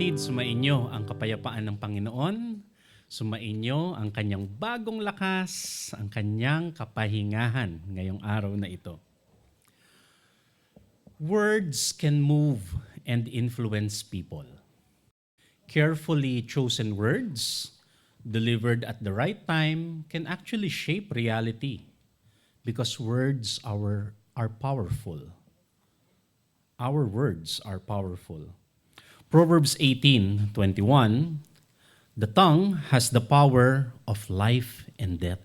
kapatid, sumainyo ang kapayapaan ng Panginoon, sumainyo ang kanyang bagong lakas, ang kanyang kapahingahan ngayong araw na ito. Words can move and influence people. Carefully chosen words, delivered at the right time, can actually shape reality because words are powerful. Our words are powerful. Proverbs 18:21, the tongue has the power of life and death.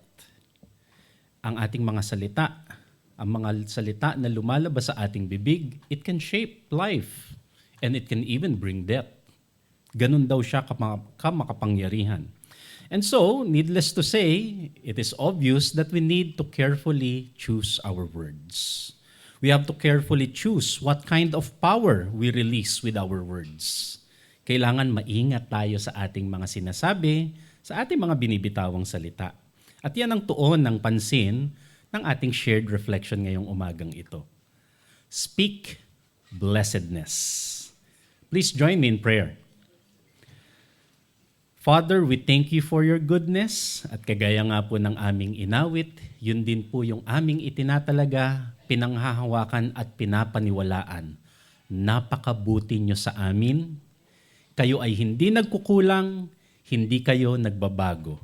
Ang ating mga salita, ang mga salita na lumalabas sa ating bibig, it can shape life and it can even bring death. Ganun daw siya kamakapangyarihan. And so, needless to say, it is obvious that we need to carefully choose our words. We have to carefully choose what kind of power we release with our words. Kailangan maingat tayo sa ating mga sinasabi, sa ating mga binibitawang salita. At yan ang tuon ng pansin ng ating shared reflection ngayong umagang ito. Speak blessedness. Please join me in prayer. Father, we thank you for your goodness at kagaya nga po ng aming inawit, yun din po yung aming itinatalaga, pinanghahawakan at pinapaniwalaan. Napakabuti nyo sa amin. Kayo ay hindi nagkukulang, hindi kayo nagbabago.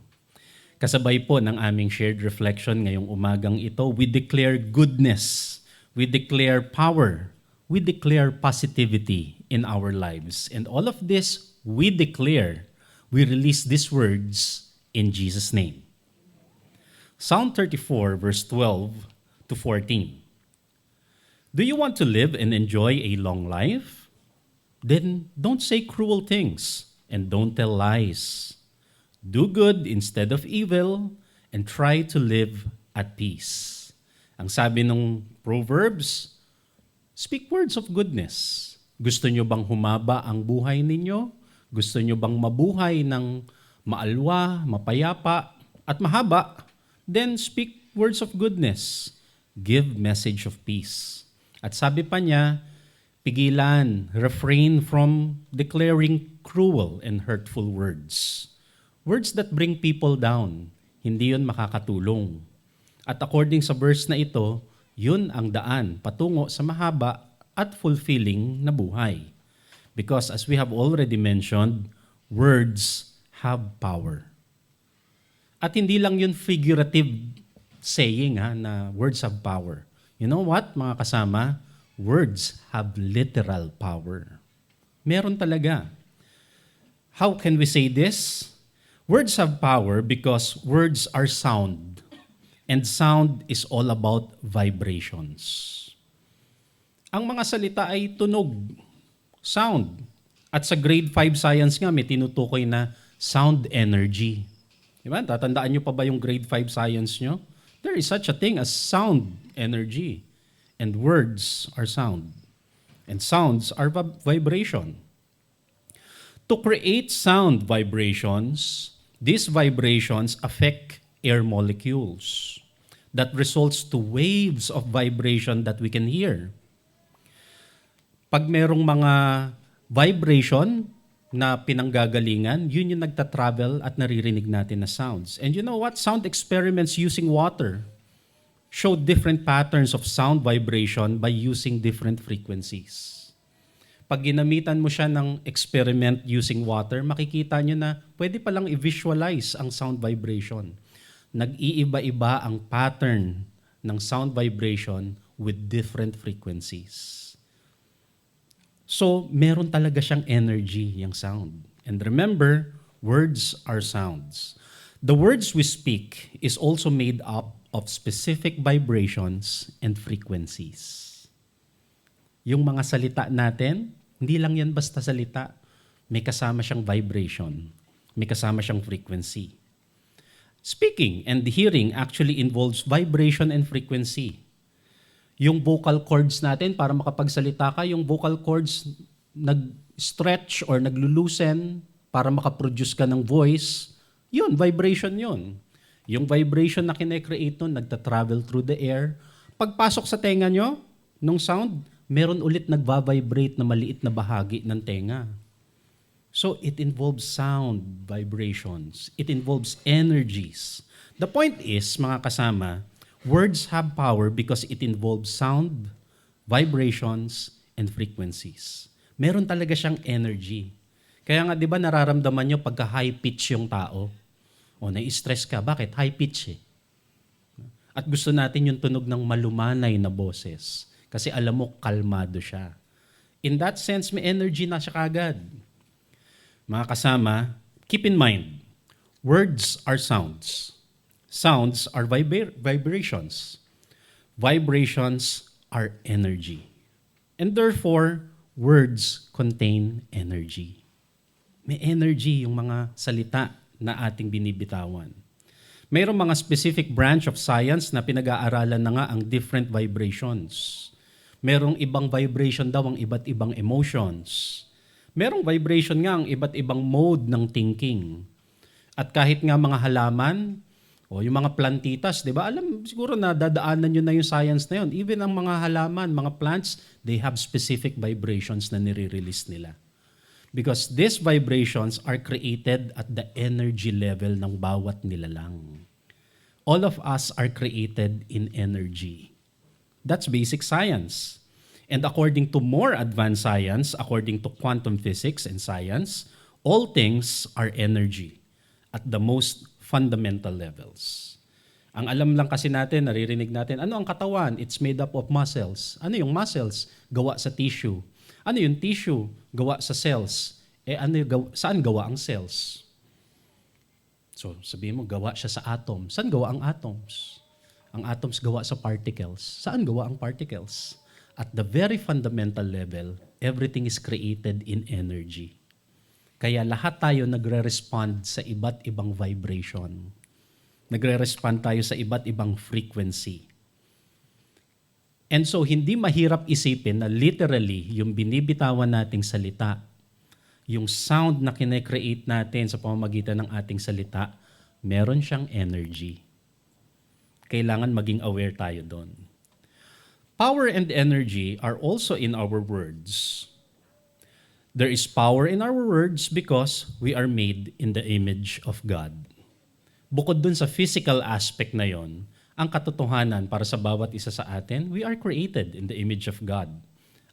Kasabay po ng aming shared reflection ngayong umagang ito, we declare goodness, we declare power, we declare positivity in our lives. And all of this, we declare. We release these words in Jesus' name. Psalm 34, verse 12 to 14. Do you want to live and enjoy a long life? Then don't say cruel things and don't tell lies. Do good instead of evil and try to live at peace. Ang sabi ng Proverbs, speak words of goodness. Gusto nyo bang humaba ang buhay ninyo? Gusto nyo bang mabuhay ng maalwa, mapayapa, at mahaba? Then speak words of goodness. Give message of peace. At sabi pa niya, pigilan, refrain from declaring cruel and hurtful words. Words that bring people down. Hindi yun makakatulong. At according sa verse na ito, yun ang daan patungo sa mahaba at fulfilling na buhay. Because as we have already mentioned, words have power. At hindi lang yun figurative saying na words have power. You know what, mga kasama? Words have literal power. Meron talaga. How can we say this? Words have power because words are sound. And sound is all about vibrations. Ang mga salita ay tunog, sound. At sa grade 5 science nga, may tinutukoy na sound energy. Diba? Tatandaan nyo pa ba yung grade 5 science nyo? There is such a thing as sound energy. And words are sound. And sounds are vibration. To create sound vibrations, these vibrations affect air molecules. That results to waves of vibration that we can hear. Pag merong mga vibration na pinanggagalingan, yun yung nagtatravel at naririnig natin na sounds. And you know what? Sound experiments using water show different patterns of sound vibration by using different frequencies. Pag ginamitan mo siya ng experiment using water, makikita nyo na pwede palang i-visualize ang sound vibration. Nag-iiba-iba ang pattern ng sound vibration with different frequencies. So, meron talaga siyang energy, yung sound. And remember, words are sounds. The words we speak is also made up of specific vibrations and frequencies. Yung mga salita natin, hindi lang yan basta salita. May kasama siyang vibration. May kasama siyang frequency. Speaking and hearing actually involves vibration and frequency. Yung vocal cords natin, para makapagsalita ka, yung vocal cords nag-stretch or nag-loosen para makaproduce ka ng voice, yun, vibration yun. Yung vibration na kinecreate nun, nagta-travel through the air. Pagpasok sa tenga nyo, nung sound, meron ulit nagva-vibrate na maliit na bahagi ng tenga. So it involves sound, vibrations. It involves energies. The point is, mga kasama, words have power because it involves sound, vibrations, and frequencies. Meron talaga siyang energy. Kaya nga, di ba nararamdaman nyo pagka high pitch yung tao? O, nai-stress ka. Bakit? High pitch eh. At gusto natin yung tunog ng malumanay na boses. Kasi alam mo, kalmado siya. In that sense, may energy na siya kagad. Mga kasama, keep in mind, words are sounds. Sounds are vibrations. Vibrations are energy. And therefore, words contain energy. May energy yung mga salita na ating binibitawan. Mayroong mga specific branch of science na pinag-aaralan na nga ang different vibrations. Merong ibang vibration daw ang iba't ibang emotions. Merong vibration nga ang iba't ibang mode ng thinking. At kahit nga mga halaman, o yung mga plantitas, di ba? Alam, siguro na dadaanan nyo na yung science na yun. Even ang mga halaman, mga plants, they have specific vibrations na nire-release nila. Because these vibrations are created at the energy level ng bawat nilalang. All of us are created in energy. That's basic science. And according to more advanced science, according to quantum physics and science, all things are energy at the most fundamental levels. Ang alam lang kasi natin, naririnig natin, ano ang katawan? It's made up of muscles. Ano yung muscles? Gawa sa tissue. Ano yung tissue? Gawa sa cells. Saan gawa ang cells? So, sabihin mo, gawa siya sa atom. Saan gawa ang atoms? Ang atoms gawa sa particles. Saan gawa ang particles? At the very fundamental level, everything is created in energy. Kaya lahat tayo nagre-respond sa iba't ibang vibration. Nagre-respond tayo sa iba't ibang frequency. And so, hindi mahirap isipin na literally, yung binibitawan nating salita, yung sound na kine-create natin sa pamamagitan ng ating salita, meron siyang energy. Kailangan maging aware tayo doon. Power and energy are also in our words. There is power in our words because we are made in the image of God. Bukod dun sa physical aspect na yon, ang katotohanan para sa bawat isa sa atin, we are created in the image of God.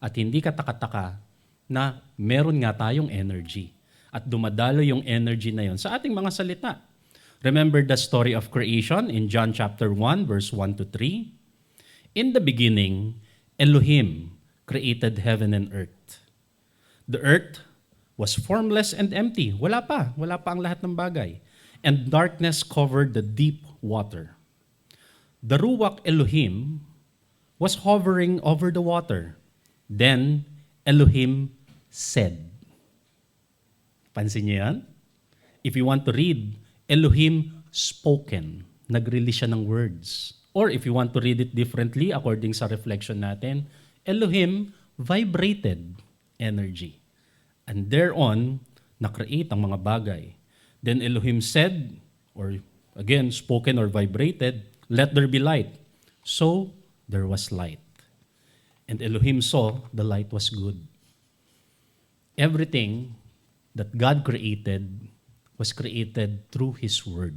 At hindi katakataka na meron nga tayong energy. At dumadalo yung energy na yon sa ating mga salita. Remember the story of creation in John chapter 1, verse 1 to 3? In the beginning, Elohim created heaven and earth. The earth was formless and empty. Wala pa ang lahat ng bagay. And darkness covered the deep water. The Ruach Elohim was hovering over the water. Then Elohim said. Pansin niyo yan? If you want to read, Elohim spoken. Nag-release siya ng words. Or if you want to read it differently, according sa reflection natin, Elohim vibrated energy. And thereon, na-create ang mga bagay. Then Elohim said, or again, spoken or vibrated, let there be light. So, there was light. And Elohim saw the light was good. Everything that God created was created through His Word.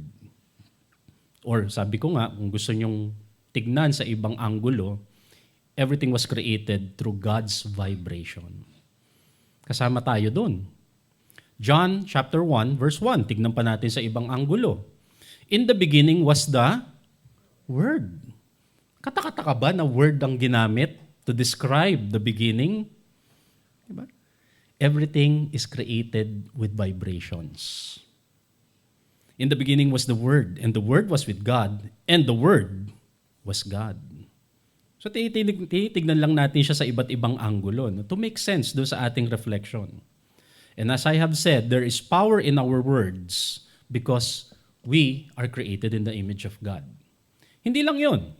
Or sabi ko nga, kung gusto nyong tignan sa ibang anggulo, everything was created through God's vibration. Kasama tayo dun. John chapter 1, verse 1. Tignan pa natin sa ibang anggulo. In the beginning was the Word. Katakataka ba na word ang ginamit to describe the beginning? Diba? Everything is created with vibrations. In the beginning was the Word, and the Word was with God, and the Word was God. So titignan lang natin siya sa iba't ibang anggulo to make sense do sa ating reflection. And as I have said, there is power in our words because we are created in the image of God. Hindi lang yun.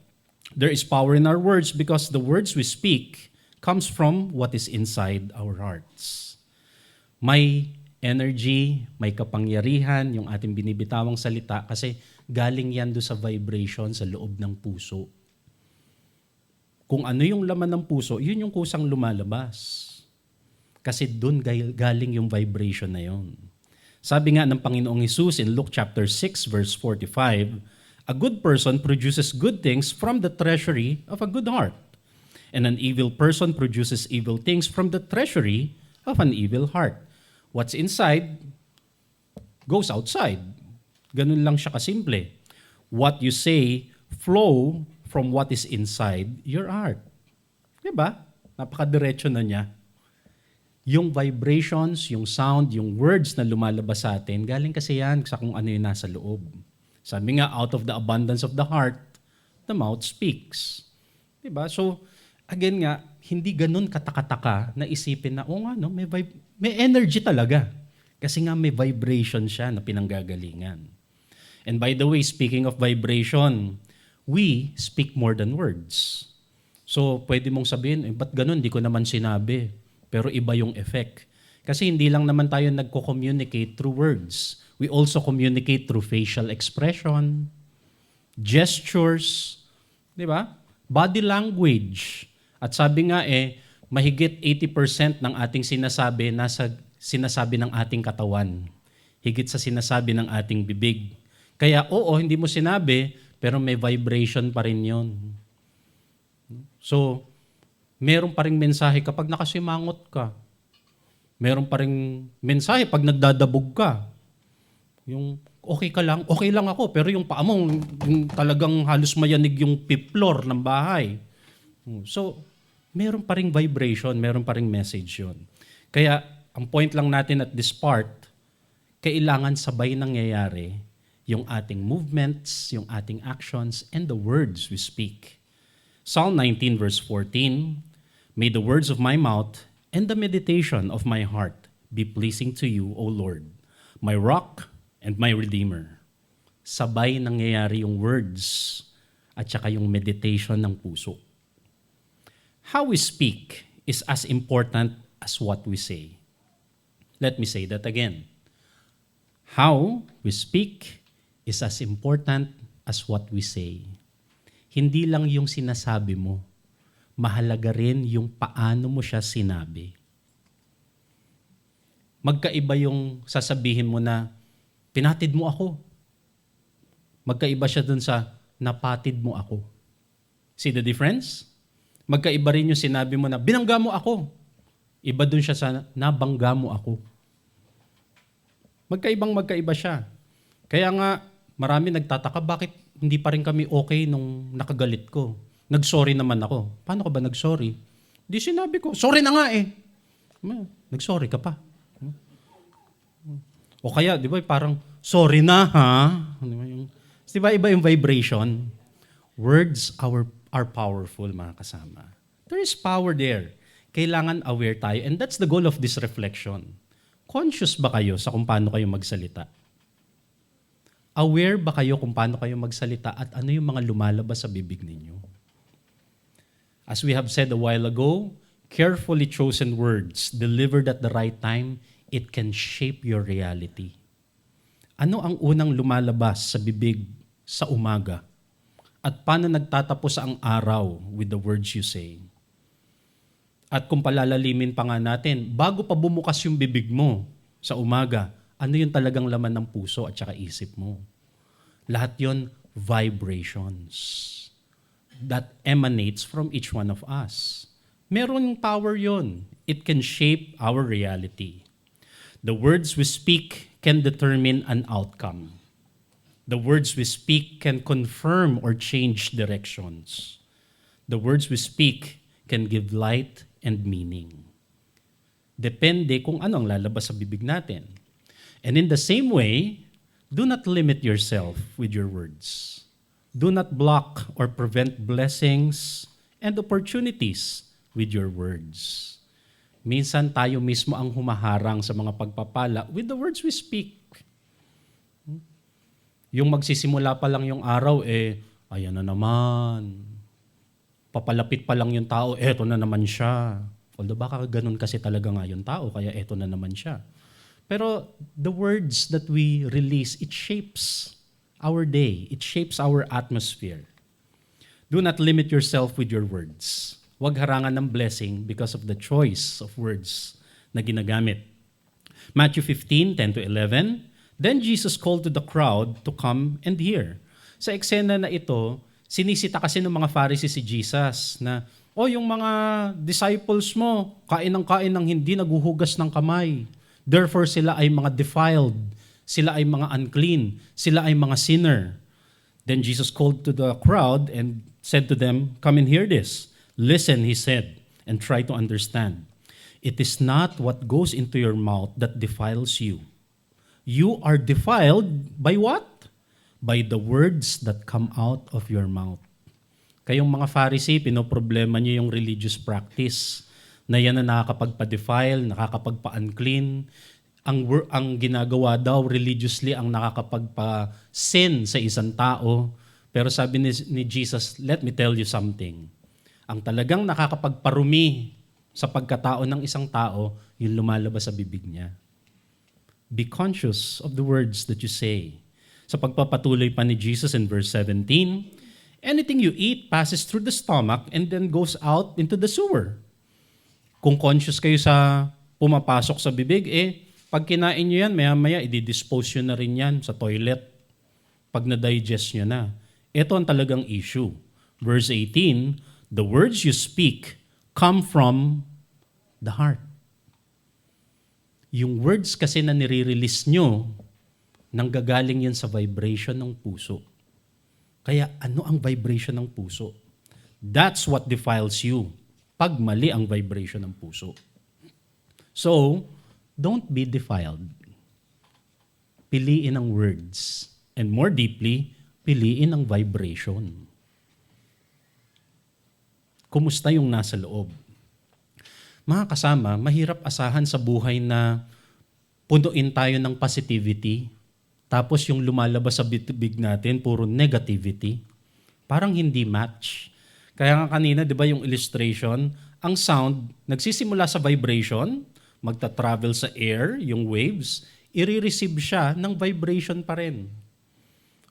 There is power in our words because the words we speak comes from what is inside our hearts. May energy, may kapangyarihan yung ating binibitawang salita kasi galing yan do sa vibration sa loob ng puso. Kung ano yung laman ng puso, yun yung kusang lumalabas. Kasi doon galing yung vibration na yon. Sabi nga ng Panginoong Hesus in Luke chapter 6 verse 45, a good person produces good things from the treasury of a good heart. And an evil person produces evil things from the treasury of an evil heart. What's inside goes outside. Ganun lang siya kasimple. What you say flow from what is inside your heart. Diba? Napakadiretso na niya. Yung vibrations, yung sound, yung words na lumalabas sa atin, galing kasi yan sa kung ano yung nasa loob. Sabi nga, out of the abundance of the heart, the mouth speaks. Diba? So, again nga, hindi ganun katakataka na isipin na, oh nga, no, may energy talaga. Kasi nga may vibration siya na pinanggagalingan. And by the way, speaking of vibration, we speak more than words. So, pwede mong sabihin, ba't ganun? Di ko naman sinabi. Pero iba yung effect. Kasi hindi lang naman tayo nagko-communicate through words. We also communicate through facial expression, gestures, di ba? Body language. At sabi nga mahigit 80% ng ating sinasabi nasa sinasabi ng ating katawan. Higit sa sinasabi ng ating bibig. Kaya oo, hindi mo sinabi, pero may vibration pa rin yun. So, meron pa rin mensahe kapag nakasimangot ka. Meron pa rin mensahe pag nagdadabog ka. Yung okay lang ako, pero yung paa mo, yung talagang halos mayanig yung fifth floor ng bahay. So, meron pa rin vibration, meron pa rin message yun. Kaya, ang point lang natin at this part, kailangan sabay nangyayari yung ating movements, yung ating actions, and the words we speak. Psalm 19 verse 14, may the words of my mouth and the meditation of my heart be pleasing to you, O Lord, my rock and my redeemer. Sabay nangyayari yung words at saka yung meditation ng puso. How we speak is as important as what we say. Let me say that again. How we speak is as important as what we say. Hindi lang yung sinasabi mo, mahalaga rin yung paano mo siya sinabi. Magkaiba yung sasabihin mo na, pinatid mo ako. Magkaiba siya dun sa, napatid mo ako. See the difference? Magkaiba rin yung sinabi mo na, binangga mo ako. Iba dun siya sa, nabangga mo ako. Magkaiba siya. Kaya nga, marami nagtataka, bakit hindi pa rin kami okay nung nakagalit ko? Nag-sorry naman ako. Paano ka ba nag-sorry? Di sinabi ko, sorry na nga eh. Nag-sorry ka pa. O kaya, di ba, parang, sorry na ha? Di ba, iba yung vibration? Words are powerful, mga kasama. There is power there. Kailangan aware tayo. And that's the goal of this reflection. Conscious ba kayo sa kung paano kayo magsalita? Aware ba kayo kung paano kayo magsalita at ano yung mga lumalabas sa bibig ninyo? As we have said a while ago, carefully chosen words delivered at the right time, it can shape your reality. Ano ang unang lumalabas sa bibig sa umaga? At paano nagtatapos ang araw with the words you say? At kung palalalimin pa nga natin, bago pa bumukas yung bibig mo sa umaga, ano yung talagang laman ng puso at saka isip mo? Lahat yon vibrations that emanates from each one of us. Meron power yon. It can shape our reality. The words we speak can determine an outcome. The words we speak can confirm or change directions. The words we speak can give light and meaning. Depende kung ano ang lalabas sa bibig natin. And in the same way, do not limit yourself with your words. Do not block or prevent blessings and opportunities with your words. Minsan tayo mismo ang humaharang sa mga pagpapala with the words we speak. Yung magsisimula pa lang yung araw, ayan na naman. Papalapit pa lang yung tao, eto na naman siya. Although baka ganun kasi talaga nga yung tao, kaya eto na naman siya. Pero the words that we release, it shapes our day. It shapes our atmosphere. Do not limit yourself with your words. Huwag harangan ng blessing because of the choice of words na ginagamit. Matthew 15:10 to 11, "Then Jesus called to the crowd to come and hear." Sa eksena na ito, sinisita kasi ng mga Pharisees si Jesus na, yung mga disciples mo, kain ng hindi naghuhugas ng kamay. Therefore sila ay mga defiled, sila ay mga unclean, sila ay mga sinner. Then Jesus called to the crowd and said to them, "Come and hear this. Listen," he said, "and try to understand. It is not what goes into your mouth that defiles you. You are defiled by what? By the words that come out of your mouth." Kayong mga Pharisee, pinoproblema niyo yung religious practice na yan na nakakapagpa-defile, nakakapagpa-unclean. Ang ginagawa daw religiously ang nakakapagpa-sin sa isang tao. Pero sabi ni Jesus, let me tell you something. Ang talagang nakakapagparumi sa pagkatao ng isang tao, yung lumalabas sa bibig niya. Be conscious of the words that you say. Sa pagpapatuloy pa ni Jesus in verse 17, anything you eat passes through the stomach and then goes out into the sewer. Kung conscious kayo sa pumapasok sa bibig, pag kinain nyo yan, maya-maya, i-dispose nyo na rin yan sa toilet pag na-digest nyo na. Ito ang talagang issue. Verse 18, the words you speak come from the heart. Yung words kasi na nire-release nyo, nanggagaling yan sa vibration ng puso. Kaya ano ang vibration ng puso? That's what defiles you. Pag mali ang vibration ng puso. So, don't be defiled. Piliin ang words. And more deeply, piliin ang vibration. Kumusta yung nasa loob? Mga kasama, mahirap asahan sa buhay na punuin tayo ng positivity, tapos yung lumalabas sa bibig natin, puro negativity. Parang hindi match. Kaya nga kanina, di ba yung illustration, ang sound, nagsisimula sa vibration, magta-travel sa air, yung waves, i-receive siya ng vibration pa rin.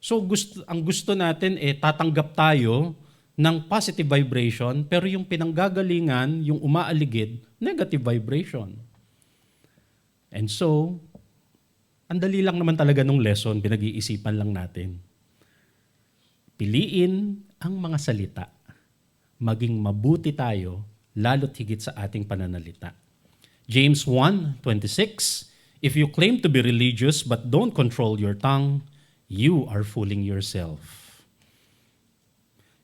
So ang gusto natin, tatanggap tayo ng positive vibration, pero yung pinanggagalingan, yung umaaligid, negative vibration. And so, ang dali lang naman talaga nung lesson, pinag-iisipan lang natin. Piliin ang mga salita. Maging mabuti tayo, lalo't higit sa ating pananalita. James 1:26, if you claim to be religious but don't control your tongue, you are fooling yourself.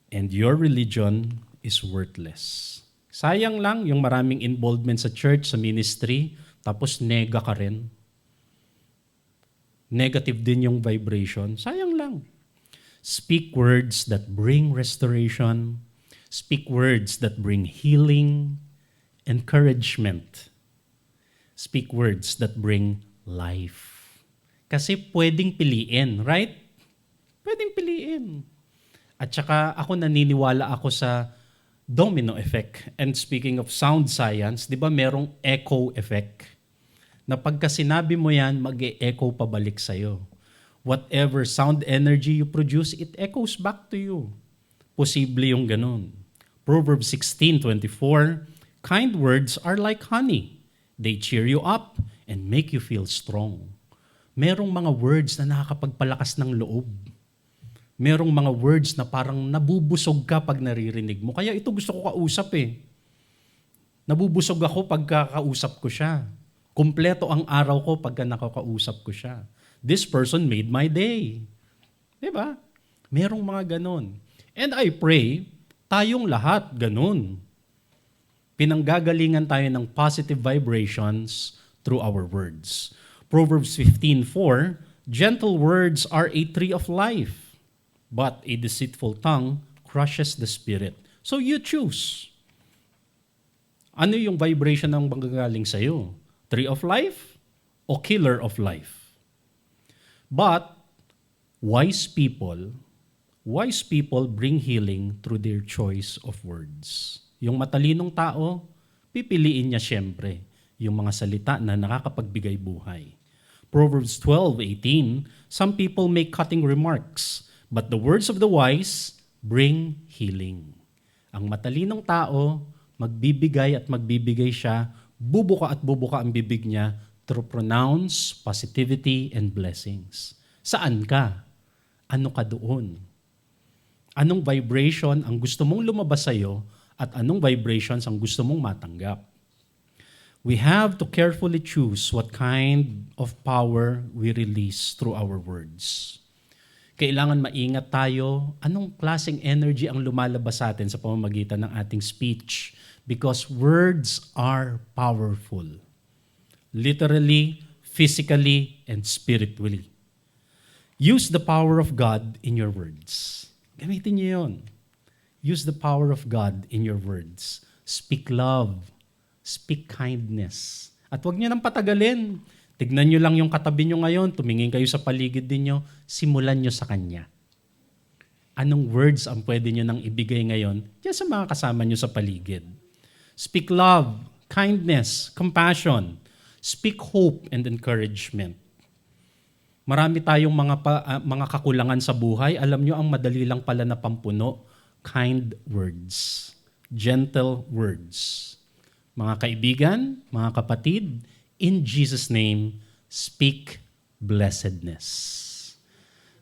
And your religion is worthless. Sayang lang yung maraming involvement sa church, sa ministry, tapos nega ka rin. Negative din yung vibration. Sayang lang. Speak words that bring restoration. Speak words that bring healing, encouragement. Speak words that bring life. Kasi pwedeng piliin, right? Pwedeng piliin. At saka ako naniniwala ako sa domino effect. And speaking of sound science, di ba merong echo effect? Na pagka sinabi mo yan, mag-e-echo pabalik sa'yo. Whatever sound energy you produce, it echoes back to you. Posible yung ganun. Proverbs 16:24, kind words are like honey. They cheer you up and make you feel strong. Merong mga words na nakakapagpalakas ng loob. Merong mga words na parang nabubusog ka pag naririnig mo. Kaya ito gusto ko kausap Nabubusog ako pag kakausap ko siya. Kumpleto ang araw ko pagka nakakausap ko siya. This person made my day. Diba? Merong mga ganon. And I pray, tayong lahat ganon. Pinanggagalingan tayo ng positive vibrations through our words. Proverbs 15:4, gentle words are a tree of life, but a deceitful tongue crushes the spirit. So you choose. Ano yung vibration ng manggagaling sa'yo? Tree of life o killer of life? But wise people bring healing through their choice of words. Yung matalinong tao, pipiliin niya siyempre yung mga salita na nakakapagbigay buhay. Proverbs 12:18, some people make cutting remarks, but the words of the wise bring healing. Ang matalinong tao, magbibigay at magbibigay siya bubuka at bubuka ang bibig niya to pronounce positivity and blessings. Saan ka? Ano ka doon? Anong vibration ang gusto mong lumabas sa'yo at anong vibrations ang gusto mong matanggap? We have to carefully choose what kind of power we release through our words. Kailangan maingat tayo anong klaseng energy ang lumalabas sa atin sa pamamagitan ng ating speech because words are powerful. Literally, physically, and spiritually. Use the power of God in your words. Gamitin niyo yun. Use the power of God in your words. Speak love. Speak kindness. At huwag niyo nang patagalin. Tignan niyo lang yung katabi niyo ngayon. Tumingin kayo sa paligid niyo. Simulan niyo sa kanya. Anong words ang pwede niyo nang ibigay ngayon diyan sa mga kasama niyo sa paligid? Speak love, kindness, compassion. Speak hope and encouragement. Marami tayong mga kakulangan sa buhay. Alam niyo ang madali lang pala na pampuno. Kind words. Gentle words. Mga kaibigan, mga kapatid, in Jesus' name, speak blessedness.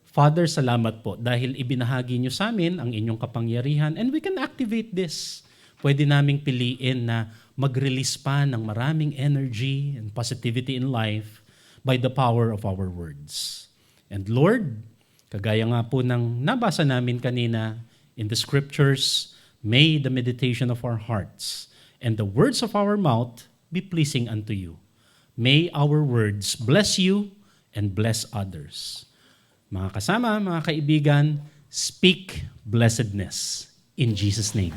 Father, salamat po dahil ibinahagi niyo sa amin ang inyong kapangyarihan and we can activate this. Pwede naming piliin na mag-release pa ng maraming energy and positivity in life by the power of our words. And Lord, kagaya nga po ng nabasa namin kanina in the scriptures, may the meditation of our hearts and the words of our mouth be pleasing unto you. May our words bless you and bless others. Mga kasama, mga kaibigan, speak blessedness in Jesus' name.